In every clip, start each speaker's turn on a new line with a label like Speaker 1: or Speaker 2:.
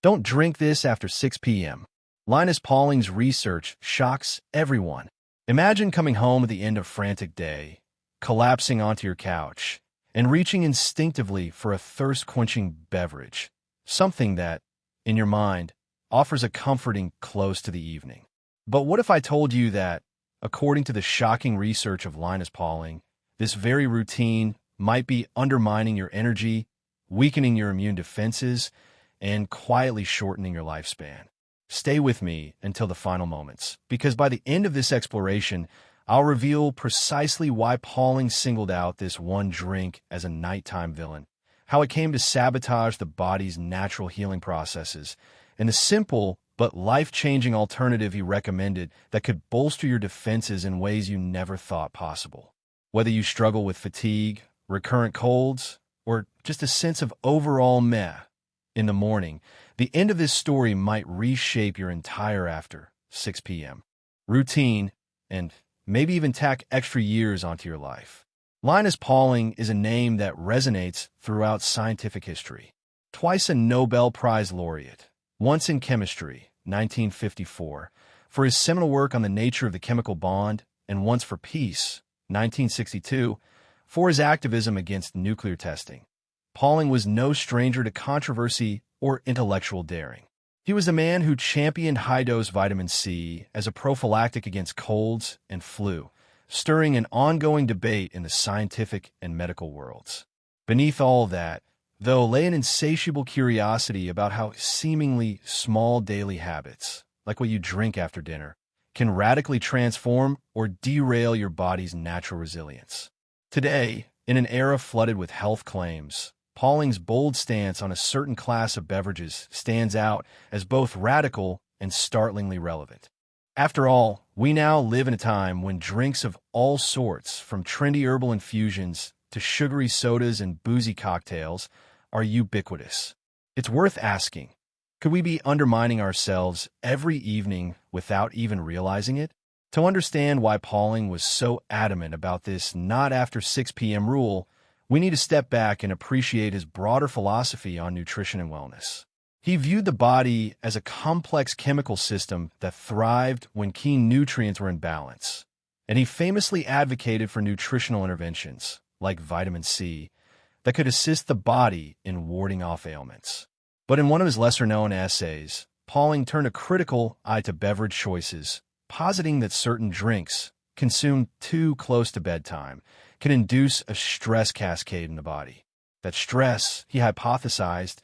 Speaker 1: Don't drink this after 6 p.m. Linus Pauling's research shocks everyone. Imagine coming home at the end of a frantic day, collapsing onto your couch, and reaching instinctively for a thirst-quenching beverage, something that, in your mind, offers a comforting close to the evening. But what if I told you that, according to the shocking research of Linus Pauling, this very routine might be undermining your energy, weakening your immune defenses, and quietly shortening your lifespan? Stay with me until the final moments, because by the end of this exploration, I'll reveal precisely why Pauling singled out this one drink as a nighttime villain, how it came to sabotage the body's natural healing processes, and the simple but life-changing alternative he recommended that could bolster your defenses in ways you never thought possible. Whether you struggle with fatigue, recurrent colds, or just a sense of overall meh in the morning, the end of this story might reshape your entire after 6 p.m. routine and maybe even tack extra years onto your life. Linus Pauling is a name that resonates throughout scientific history. Twice a Nobel Prize laureate, once in chemistry, 1954, for his seminal work on the nature of the chemical bond, and once for peace, 1962, for his activism against nuclear testing. Pauling was no stranger to controversy or intellectual daring. He was a man who championed high-dose vitamin C as a prophylactic against colds and flu, stirring an ongoing debate in the scientific and medical worlds. Beneath all that, though, lay an insatiable curiosity about how seemingly small daily habits, like what you drink after dinner, can radically transform or derail your body's natural resilience. Today, in an era flooded with health claims, Pauling's bold stance on a certain class of beverages stands out as both radical and startlingly relevant. After all, we now live in a time when drinks of all sorts, from trendy herbal infusions to sugary sodas and boozy cocktails, are ubiquitous. It's worth asking, could we be undermining ourselves every evening without even realizing it? To understand why Pauling was so adamant about this not after 6 p.m. rule, we need to step back and appreciate his broader philosophy on nutrition and wellness. He viewed the body as a complex chemical system that thrived when key nutrients were in balance, and he famously advocated for nutritional interventions, like vitamin C, that could assist the body in warding off ailments. But in one of his lesser-known essays, Pauling turned a critical eye to beverage choices, positing that certain drinks, consumed too close to bedtime, can induce a stress cascade in the body. That stress, he hypothesized,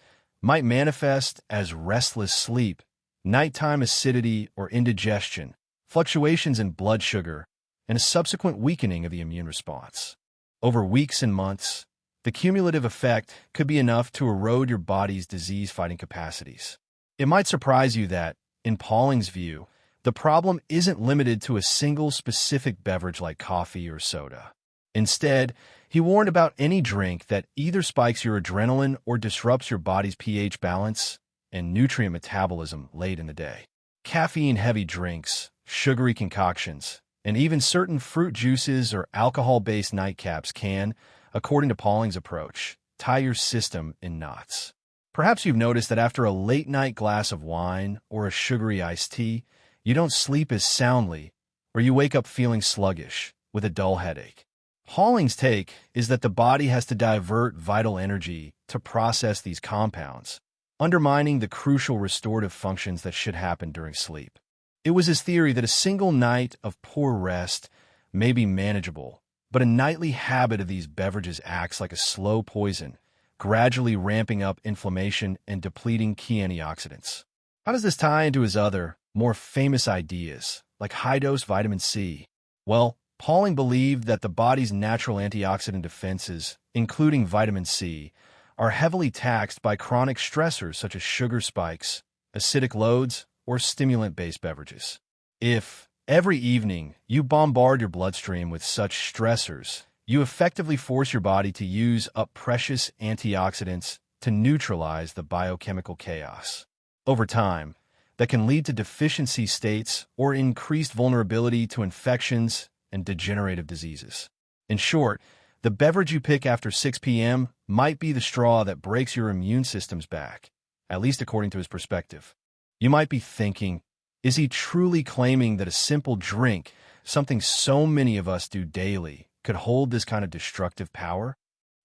Speaker 1: might manifest as restless sleep, nighttime acidity or indigestion, fluctuations in blood sugar, and a subsequent weakening of the immune response. Over weeks and months, the cumulative effect could be enough to erode your body's disease-fighting capacities. It might surprise you that, in Pauling's view, the problem isn't limited to a single specific beverage like coffee or soda. Instead, he warned about any drink that either spikes your adrenaline or disrupts your body's pH balance and nutrient metabolism late in the day. Caffeine-heavy drinks, sugary concoctions, and even certain fruit juices or alcohol-based nightcaps can, according to Pauling's approach, tie your system in knots. Perhaps you've noticed that after a late-night glass of wine or a sugary iced tea, you don't sleep as soundly, or you wake up feeling sluggish, with a dull headache. Pauling's take is that the body has to divert vital energy to process these compounds, undermining the crucial restorative functions that should happen during sleep. It was his theory that a single night of poor rest may be manageable, but a nightly habit of these beverages acts like a slow poison, gradually ramping up inflammation and depleting key antioxidants. How does this tie into his other, more famous ideas, like high-dose vitamin C? Well, Pauling believed that the body's natural antioxidant defenses, including vitamin C, are heavily taxed by chronic stressors such as sugar spikes, acidic loads, or stimulant-based beverages. If, every evening, you bombard your bloodstream with such stressors, you effectively force your body to use up precious antioxidants to neutralize the biochemical chaos. Over time, that can lead to deficiency states or increased vulnerability to infections and degenerative diseases. In short, the beverage you pick after 6 p.m. might be the straw that breaks your immune system's back, at least according to his perspective. You might be thinking, is he truly claiming that a simple drink, something so many of us do daily, could hold this kind of destructive power?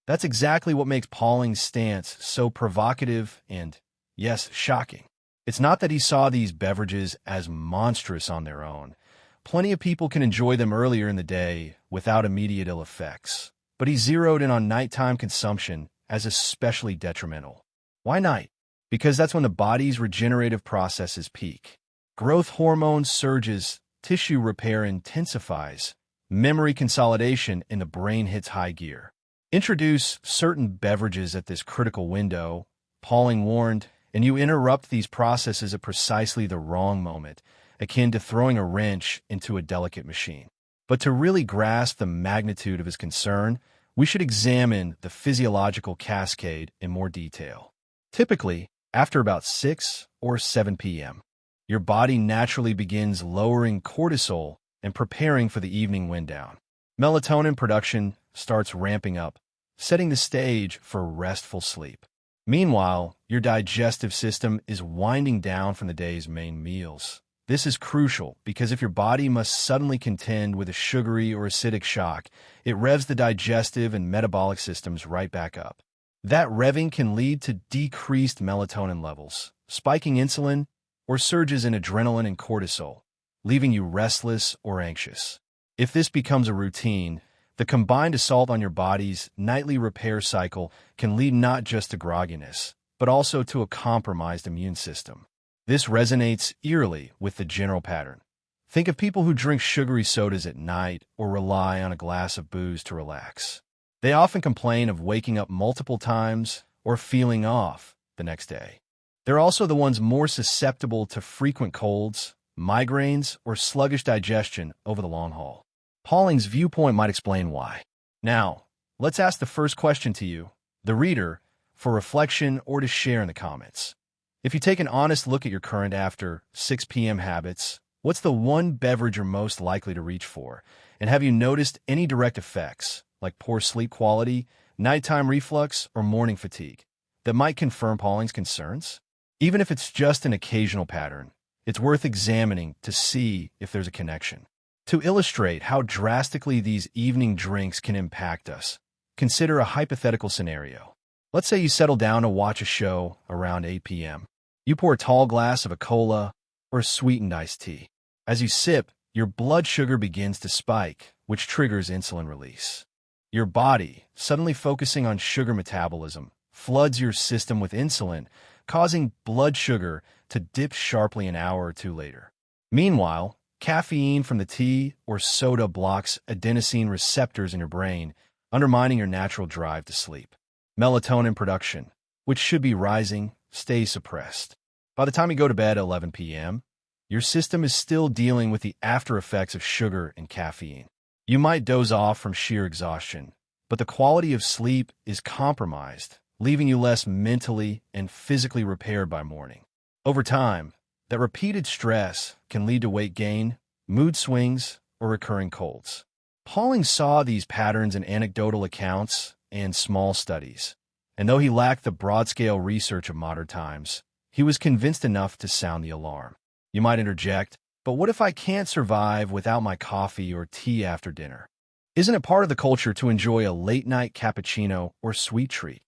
Speaker 1: That's exactly what makes Pauling's stance so provocative and, yes, shocking. It's not that he saw these beverages as monstrous on their own. Plenty of people can enjoy them earlier in the day without immediate ill effects. But he zeroed in on nighttime consumption as especially detrimental. Why night? Because that's when the body's regenerative processes peak. Growth hormone surges, tissue repair intensifies, memory consolidation in the brain hits high gear. Introduce certain beverages at this critical window, Pauling warned, and you interrupt these processes at precisely the wrong moment, akin to throwing a wrench into a delicate machine. But to really grasp the magnitude of his concern, we should examine the physiological cascade in more detail. Typically, after about 6 or 7 p.m., your body naturally begins lowering cortisol and preparing for the evening wind down. Melatonin production starts ramping up, setting the stage for restful sleep. Meanwhile, your digestive system is winding down from the day's main meals. This is crucial because if your body must suddenly contend with a sugary or acidic shock, it revs the digestive and metabolic systems right back up. That revving can lead to decreased melatonin levels, spiking insulin, or surges in adrenaline and cortisol, leaving you restless or anxious. If this becomes a routine, the combined assault on your body's nightly repair cycle can lead not just to grogginess, but also to a compromised immune system. This resonates eerily with the general pattern. Think of people who drink sugary sodas at night or rely on a glass of booze to relax. They often complain of waking up multiple times or feeling off the next day. They're also the ones more susceptible to frequent colds, migraines, or sluggish digestion over the long haul. Pauling's viewpoint might explain why. Now, let's ask the first question to you, the reader, for reflection or to share in the comments. If you take an honest look at your current after 6 p.m. habits, what's the one beverage you're most likely to reach for? And have you noticed any direct effects, like poor sleep quality, nighttime reflux, or morning fatigue, that might confirm Pauling's concerns? Even if it's just an occasional pattern, it's worth examining to see if there's a connection. To illustrate how drastically these evening drinks can impact us, consider a hypothetical scenario. Let's say you settle down to watch a show around 8 p.m. You pour a tall glass of a cola or a sweetened iced tea. As you sip, your blood sugar begins to spike, which triggers insulin release. Your body, suddenly focusing on sugar metabolism, floods your system with insulin, causing blood sugar to dip sharply an hour or two later. Meanwhile, caffeine from the tea or soda blocks adenosine receptors in your brain, undermining your natural drive to sleep. Melatonin production, which should be rising, stays suppressed. By the time you go to bed at 11 p.m., your system is still dealing with the after effects of sugar and caffeine. You might doze off from sheer exhaustion, but the quality of sleep is compromised, leaving you less mentally and physically repaired by morning. Over time, that repeated stress can lead to weight gain, mood swings, or recurring colds. Pauling saw these patterns in anecdotal accounts and small studies, and though he lacked the broad-scale research of modern times, he was convinced enough to sound the alarm. You might interject, but what if I can't survive without my coffee or tea after dinner? Isn't it part of the culture to enjoy a late-night cappuccino or sweet treat?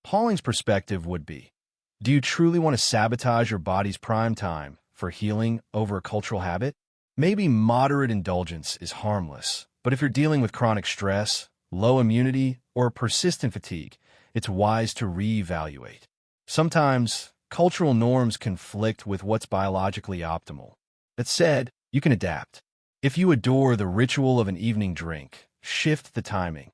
Speaker 1: Pauling's perspective would be, do you truly want to sabotage your body's prime time for healing over a cultural habit? Maybe moderate indulgence is harmless, but if you're dealing with chronic stress, low immunity, or persistent fatigue, it's wise to reevaluate. Sometimes, cultural norms conflict with what's biologically optimal. That said, you can adapt. If you adore the ritual of an evening drink, shift the timing.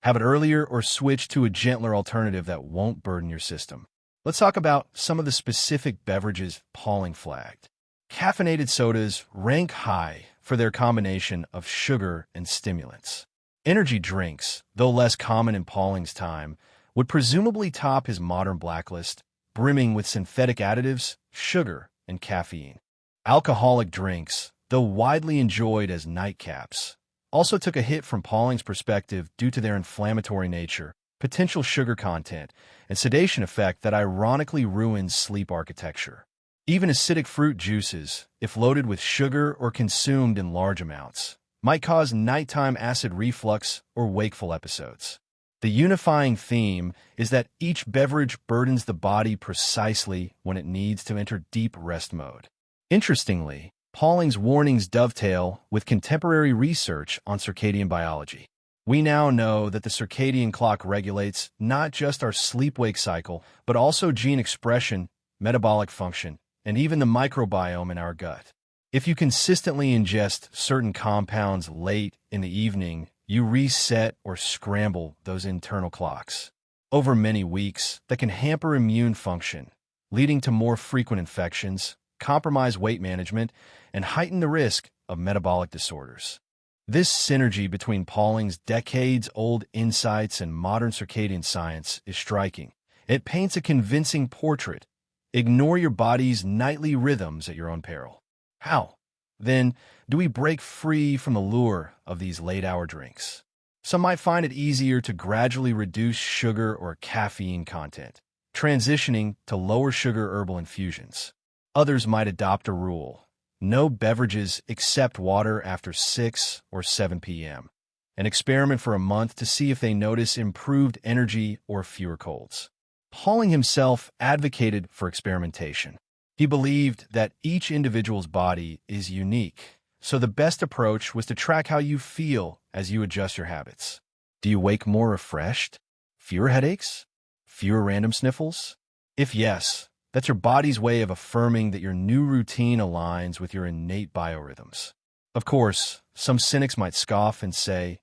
Speaker 1: Have it earlier or switch to a gentler alternative that won't burden your system. Let's talk about some of the specific beverages Pauling flagged. Caffeinated sodas rank high for their combination of sugar and stimulants. Energy drinks, though less common in Pauling's time, would presumably top his modern blacklist, brimming with synthetic additives, sugar, and caffeine. Alcoholic drinks, though widely enjoyed as nightcaps, also took a hit from Pauling's perspective due to their inflammatory nature, potential sugar content, and sedation effect that ironically ruins sleep architecture. Even acidic fruit juices, if loaded with sugar or consumed in large amounts, might cause nighttime acid reflux or wakeful episodes. The unifying theme is that each beverage burdens the body precisely when it needs to enter deep rest mode. Interestingly, Pauling's warnings dovetail with contemporary research on circadian biology. We now know that the circadian clock regulates not just our sleep-wake cycle, but also gene expression, metabolic function, and even the microbiome in our gut. If you consistently ingest certain compounds late in the evening, you reset or scramble those internal clocks. Over many weeks, that can hamper immune function, leading to more frequent infections, compromise weight management, and heighten the risk of metabolic disorders. This synergy between Pauling's decades-old insights and modern circadian science is striking. It paints a convincing portrait. Ignore your body's nightly rhythms at your own peril. How, then, do we break free from the lure of these late-hour drinks? Some might find it easier to gradually reduce sugar or caffeine content, transitioning to lower-sugar herbal infusions. Others might adopt a rule: no beverages except water after 6 or 7 p.m., and experiment for a month to see if they notice improved energy or fewer colds. Pauling himself advocated for experimentation. He believed that each individual's body is unique, so the best approach was to track how you feel as you adjust your habits. Do you wake more refreshed? Fewer headaches? Fewer random sniffles? If yes, that's your body's way of affirming that your new routine aligns with your innate biorhythms. Of course, some cynics might scoff and say,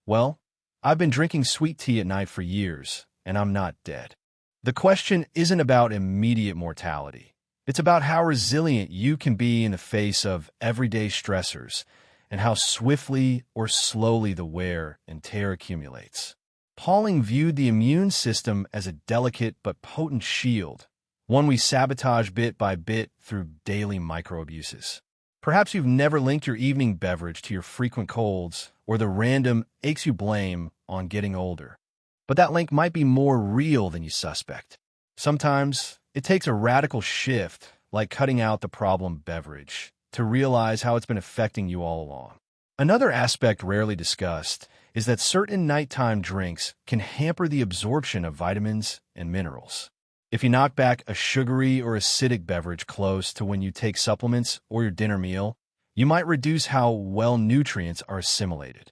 Speaker 1: well, I've been drinking sweet tea at night for years, and I'm not dead. The question isn't about immediate mortality. It's about how resilient you can be in the face of everyday stressors and how swiftly or slowly the wear and tear accumulates. Pauling viewed the immune system as a delicate but potent shield, one we sabotage bit by bit through daily microabuses. Perhaps you've never linked your evening beverage to your frequent colds or the random aches you blame on getting older. But that link might be more real than you suspect. Sometimes it takes a radical shift, like cutting out the problem beverage, to realize how it's been affecting you all along. Another aspect rarely discussed is that certain nighttime drinks can hamper the absorption of vitamins and minerals. If you knock back a sugary or acidic beverage close to when you take supplements or your dinner meal, you might reduce how well nutrients are assimilated.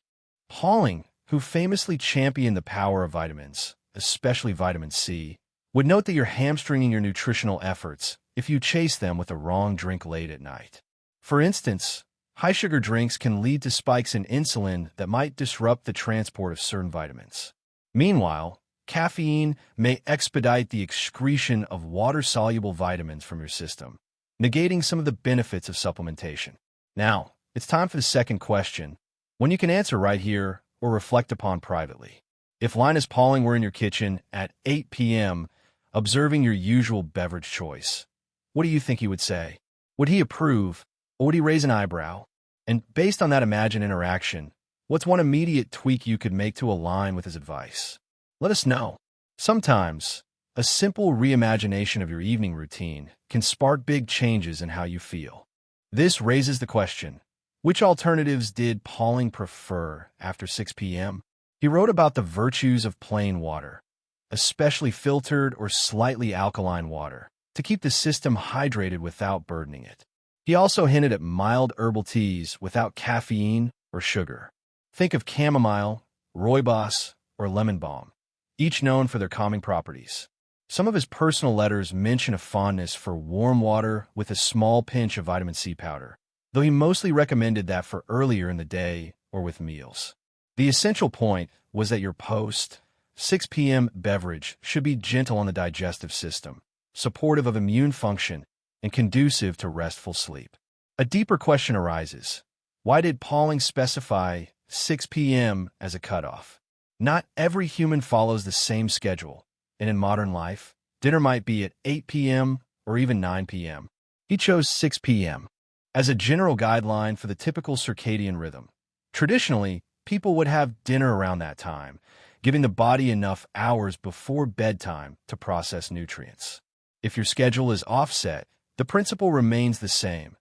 Speaker 1: Pauling, who famously championed the power of vitamins, especially vitamin C, would note that you're hamstringing your nutritional efforts if you chase them with a wrong drink late at night. For instance, high-sugar drinks can lead to spikes in insulin that might disrupt the transport of certain vitamins. Meanwhile, caffeine may expedite the excretion of water-soluble vitamins from your system, negating some of the benefits of supplementation. Now, it's time for the second question, one you can answer right here or reflect upon privately. If Linus Pauling were in your kitchen at 8 p.m., observing your usual beverage choice, what do you think he would say? Would he approve, or would he raise an eyebrow? And based on that imagined interaction, what's one immediate tweak you could make to align with his advice? Let us know. Sometimes, a simple reimagination of your evening routine can spark big changes in how you feel. This raises the question, which alternatives did Pauling prefer after 6 p.m.? He wrote about the virtues of plain water, especially filtered or slightly alkaline water, to keep the system hydrated without burdening it. He also hinted at mild herbal teas without caffeine or sugar. Think of chamomile, rooibos, or lemon balm, each known for their calming properties. Some of his personal letters mention a fondness for warm water with a small pinch of vitamin C powder, though he mostly recommended that for earlier in the day or with meals. The essential point was that your post-6 p.m. beverage should be gentle on the digestive system, supportive of immune function, and conducive to restful sleep. A deeper question arises. Why did Pauling specify 6 p.m. as a cutoff? Not every human follows the same schedule, and in modern life, dinner might be at 8 p.m. or even 9 p.m. He chose 6 p.m. as a general guideline for the typical circadian rhythm. Traditionally, people would have dinner around that time, giving the body enough hours before bedtime to process nutrients. If your schedule is offset, the principle remains the same.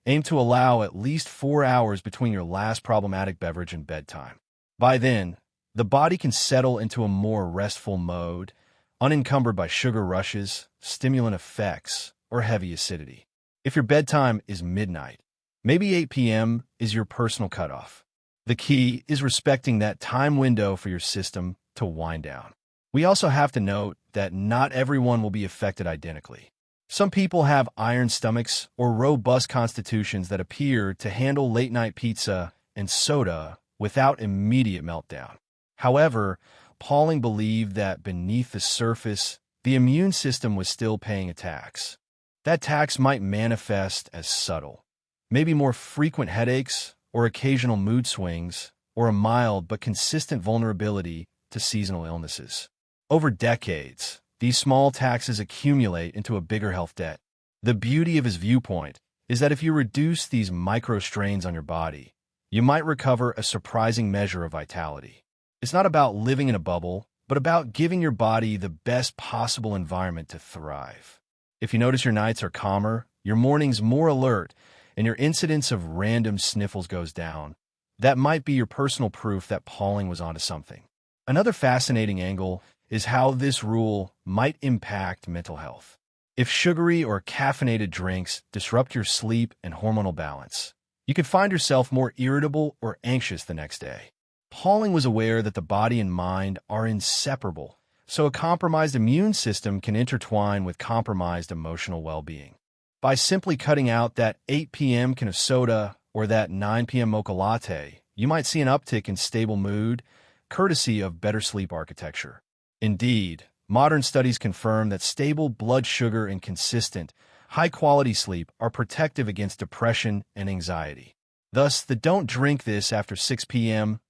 Speaker 1: Aim to allow at least 4 hours between your last problematic beverage and bedtime. By then, the body can settle into a more restful mode, unencumbered by sugar rushes, stimulant effects, or heavy acidity. If your bedtime is midnight, maybe 8 p.m. is your personal cutoff. The key is respecting that time window for your system to wind down. We also have to note that not everyone will be affected identically. Some people have iron stomachs or robust constitutions that appear to handle late-night pizza and soda without immediate meltdown. However, Pauling believed that beneath the surface, the immune system was still paying a tax. That tax might manifest as subtle, maybe more frequent headaches or occasional mood swings, or a mild but consistent vulnerability to seasonal illnesses. Over decades, these small taxes accumulate into a bigger health debt. The beauty of his viewpoint is that if you reduce these micro strains on your body, you might recover a surprising measure of vitality. It's not about living in a bubble, but about giving your body the best possible environment to thrive. If you notice your nights are calmer, your mornings more alert, and your incidence of random sniffles goes down, that might be your personal proof that Pauling was onto something. Another fascinating angle is how this rule might impact mental health. If sugary or caffeinated drinks disrupt your sleep and hormonal balance, you could find yourself more irritable or anxious the next day. Pauling was aware that the body and mind are inseparable, so a compromised immune system can intertwine with compromised emotional well-being. By simply cutting out that 8 p.m. can of soda or that 9 p.m. mocha latte, you might see an uptick in stable mood, courtesy of better sleep architecture. Indeed, modern studies confirm that stable blood sugar and consistent, high-quality sleep are protective against depression and anxiety. Thus, the don't drink this after 6 p.m.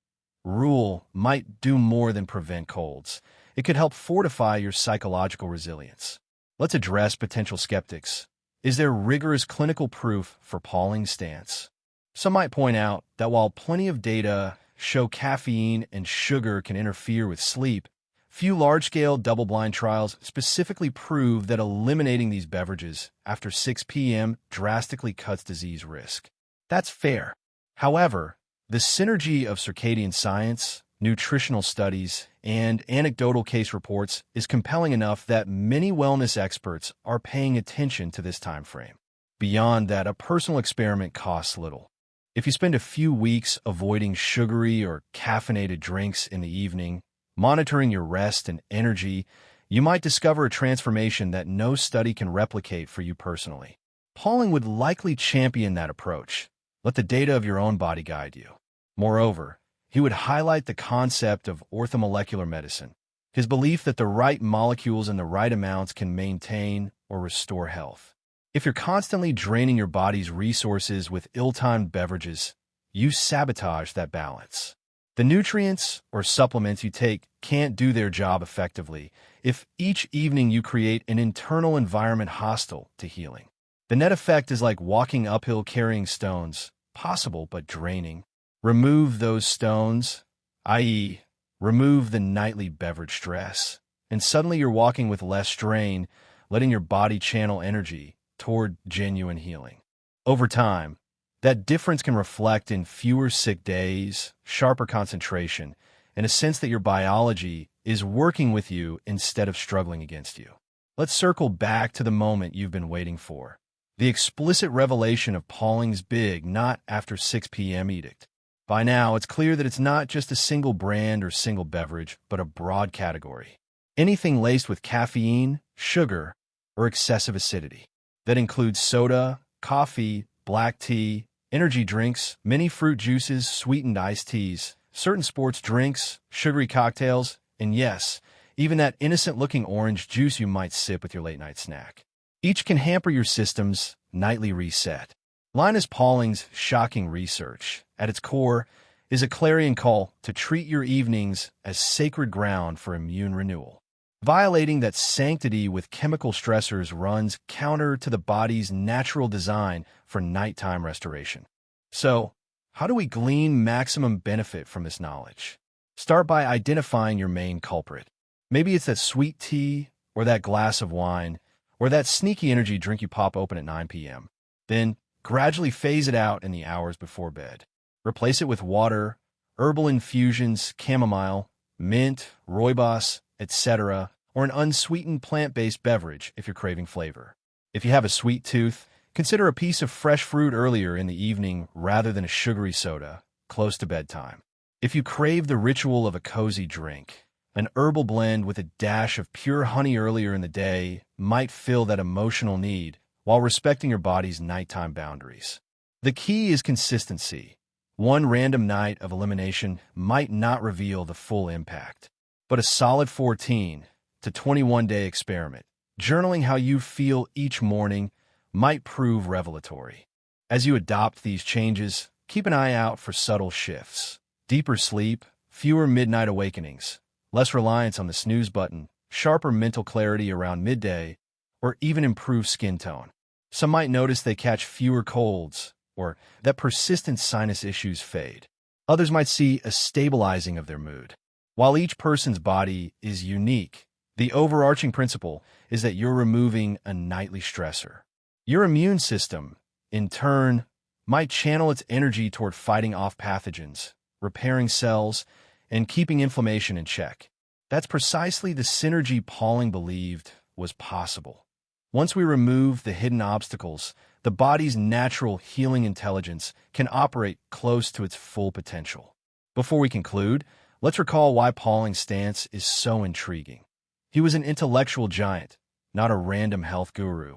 Speaker 1: rule might do more than prevent colds. It could help fortify your psychological resilience. Let's address potential skeptics. Is there rigorous clinical proof for Pauling's stance? Some might point out that while plenty of data show caffeine and sugar can interfere with sleep, few large-scale double-blind trials specifically prove that eliminating these beverages after 6 p.m. drastically cuts disease risk. That's fair. However, the synergy of circadian science, nutritional studies, and anecdotal case reports is compelling enough that many wellness experts are paying attention to this time frame. Beyond that, a personal experiment costs little. If you spend a few weeks avoiding sugary or caffeinated drinks in the evening, monitoring your rest and energy, you might discover a transformation that no study can replicate for you personally. Pauling would likely champion that approach. Let the data of your own body guide you. Moreover, he would highlight the concept of orthomolecular medicine, his belief that the right molecules in the right amounts can maintain or restore health. If you're constantly draining your body's resources with ill-timed beverages, you sabotage that balance. The nutrients or supplements you take can't do their job effectively if each evening you create an internal environment hostile to healing. The net effect is like walking uphill carrying stones, possible but draining. Remove those stones, i.e., remove the nightly beverage stress, and suddenly you're walking with less strain, letting your body channel energy toward genuine healing. Over time, that difference can reflect in fewer sick days, sharper concentration, and a sense that your biology is working with you instead of struggling against you. Let's circle back to the moment you've been waiting for. The explicit revelation of Pauling's big not after 6 p.m. edict. By now, it's clear that it's not just a single brand or single beverage, but a broad category. Anything laced with caffeine, sugar, or excessive acidity. That includes soda, coffee, black tea, energy drinks, many fruit juices, sweetened iced teas, certain sports drinks, sugary cocktails, and yes, even that innocent-looking orange juice you might sip with your late-night snack. Each can hamper your system's nightly reset. Linus Pauling's shocking research, at its core, is a clarion call to treat your evenings as sacred ground for immune renewal. Violating that sanctity with chemical stressors runs counter to the body's natural design for nighttime restoration. So, how do we glean maximum benefit from this knowledge? Start by identifying your main culprit. Maybe it's that sweet tea, or that glass of wine, or that sneaky energy drink you pop open at 9 p.m. Then, gradually phase it out in the hours before bed. Replace it with water, herbal infusions, chamomile, mint, rooibos, etc., or an unsweetened plant-based beverage if you're craving flavor. If you have a sweet tooth, consider a piece of fresh fruit earlier in the evening rather than a sugary soda close to bedtime. If you crave the ritual of a cozy drink, an herbal blend with a dash of pure honey earlier in the day might fill that emotional need while respecting your body's nighttime boundaries. The key is consistency. One random night of elimination might not reveal the full impact, but a solid 14 to 21-day experiment, journaling how you feel each morning, might prove revelatory. As you adopt these changes, keep an eye out for subtle shifts. Deeper sleep, fewer midnight awakenings, less reliance on the snooze button, sharper mental clarity around midday, or even improved skin tone. Some might notice they catch fewer colds, or that persistent sinus issues fade. Others might see a stabilizing of their mood. While each person's body is unique, the overarching principle is that you're removing a nightly stressor. Your immune system, in turn, might channel its energy toward fighting off pathogens, repairing cells, and keeping inflammation in check. That's precisely the synergy Pauling believed was possible. Once we remove the hidden obstacles, the body's natural healing intelligence can operate close to its full potential. Before we conclude, let's recall why Pauling's stance is so intriguing. He was an intellectual giant, not a random health guru.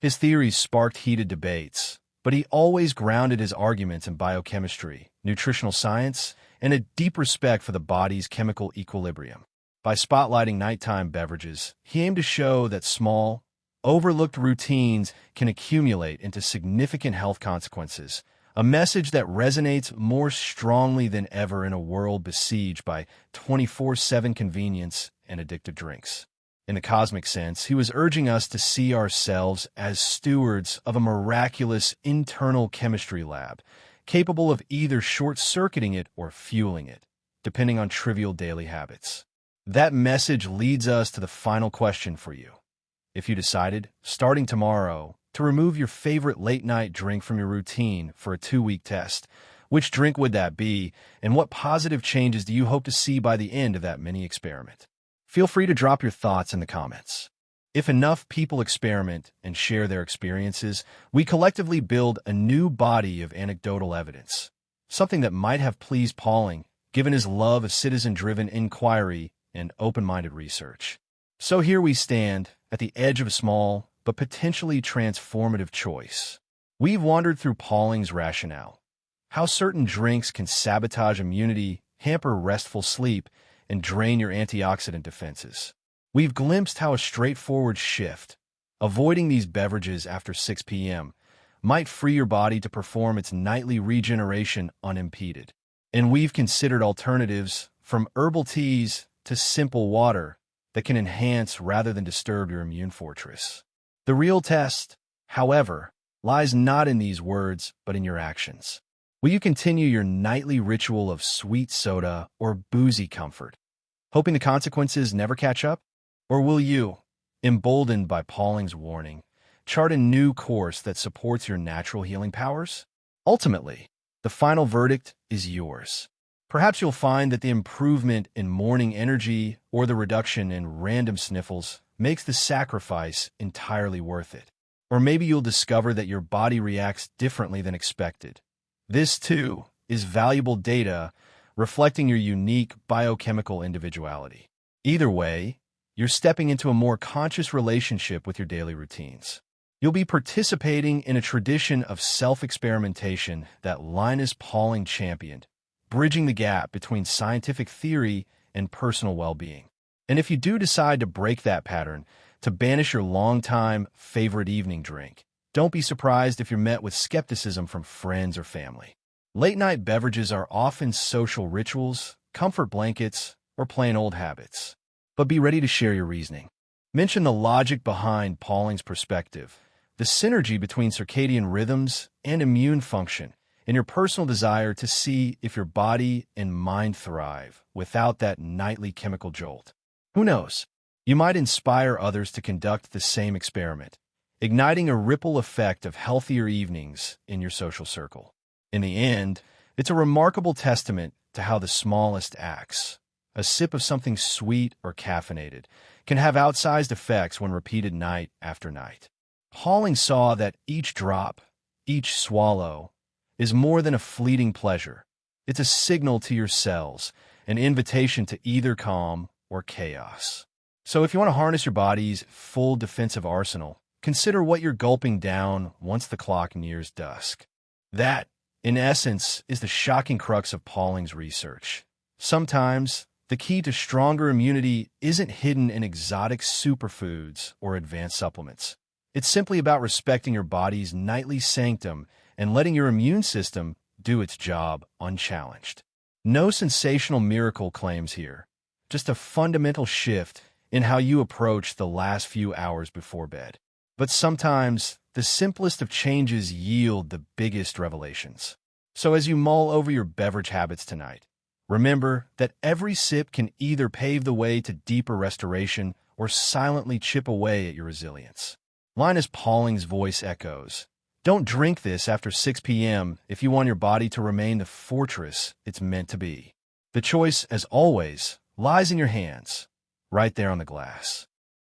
Speaker 1: His theories sparked heated debates, but he always grounded his arguments in biochemistry, nutritional science, and a deep respect for the body's chemical equilibrium. By spotlighting nighttime beverages, he aimed to show that small, overlooked routines can accumulate into significant health consequences, a message that resonates more strongly than ever in a world besieged by 24/7 convenience and addictive drinks. In the cosmic sense, he was urging us to see ourselves as stewards of a miraculous internal chemistry lab, capable of either short-circuiting it or fueling it, depending on trivial daily habits. That message leads us to the final question for you. If you decided, starting tomorrow, to remove your favorite late-night drink from your routine for a 2-week test, which drink would that be, and what positive changes do you hope to see by the end of that mini-experiment? Feel free to drop your thoughts in the comments. If enough people experiment and share their experiences, we collectively build a new body of anecdotal evidence, something that might have pleased Pauling, given his love of citizen-driven inquiry and open-minded research. So here we stand, at the edge of a small but potentially transformative choice. We've wandered through Pauling's rationale, how certain drinks can sabotage immunity, hamper restful sleep, and drain your antioxidant defenses. We've glimpsed how a straightforward shift, avoiding these beverages after 6 p.m., might free your body to perform its nightly regeneration unimpeded. And we've considered alternatives, from herbal teas to simple water, that can enhance rather than disturb your immune fortress. The real test, however, lies not in these words, but in your actions. Will you continue your nightly ritual of sweet soda or boozy comfort, hoping the consequences never catch up? Or will you, emboldened by Pauling's warning, chart a new course that supports your natural healing powers? Ultimately, the final verdict is yours. Perhaps you'll find that the improvement in morning energy or the reduction in random sniffles makes the sacrifice entirely worth it. Or maybe you'll discover that your body reacts differently than expected. This, too, is valuable data reflecting your unique biochemical individuality. Either way, you're stepping into a more conscious relationship with your daily routines. You'll be participating in a tradition of self-experimentation that Linus Pauling championed, bridging the gap between scientific theory and personal well-being. And if you do decide to break that pattern, to banish your longtime favorite evening drink, don't be surprised if you're met with skepticism from friends or family. Late-night beverages are often social rituals, comfort blankets, or plain old habits. But be ready to share your reasoning. Mention the logic behind Pauling's perspective, the synergy between circadian rhythms and immune function, and your personal desire to see if your body and mind thrive without that nightly chemical jolt. Who knows? You might inspire others to conduct the same experiment, igniting a ripple effect of healthier evenings in your social circle. In the end, it's a remarkable testament to how the smallest acts, a sip of something sweet or caffeinated, can have outsized effects when repeated night after night. Pauling saw that each drop, each swallow, is more than a fleeting pleasure. It's a signal to your cells, an invitation to either calm or chaos. So if you want to harness your body's full defensive arsenal, consider what you're gulping down once the clock nears dusk. That, in essence, is the shocking crux of Pauling's research. Sometimes, the key to stronger immunity isn't hidden in exotic superfoods or advanced supplements. It's simply about respecting your body's nightly sanctum and letting your immune system do its job unchallenged. No sensational miracle claims here, just a fundamental shift in how you approach the last few hours before bed. But sometimes, the simplest of changes yield the biggest revelations. So as you mull over your beverage habits tonight, remember that every sip can either pave the way to deeper restoration or silently chip away at your resilience. Linus Pauling's voice echoes, "Don't drink this after 6 p.m. if you want your body to remain the fortress it's meant to be." The choice, as always, lies in your hands, right there on the glass.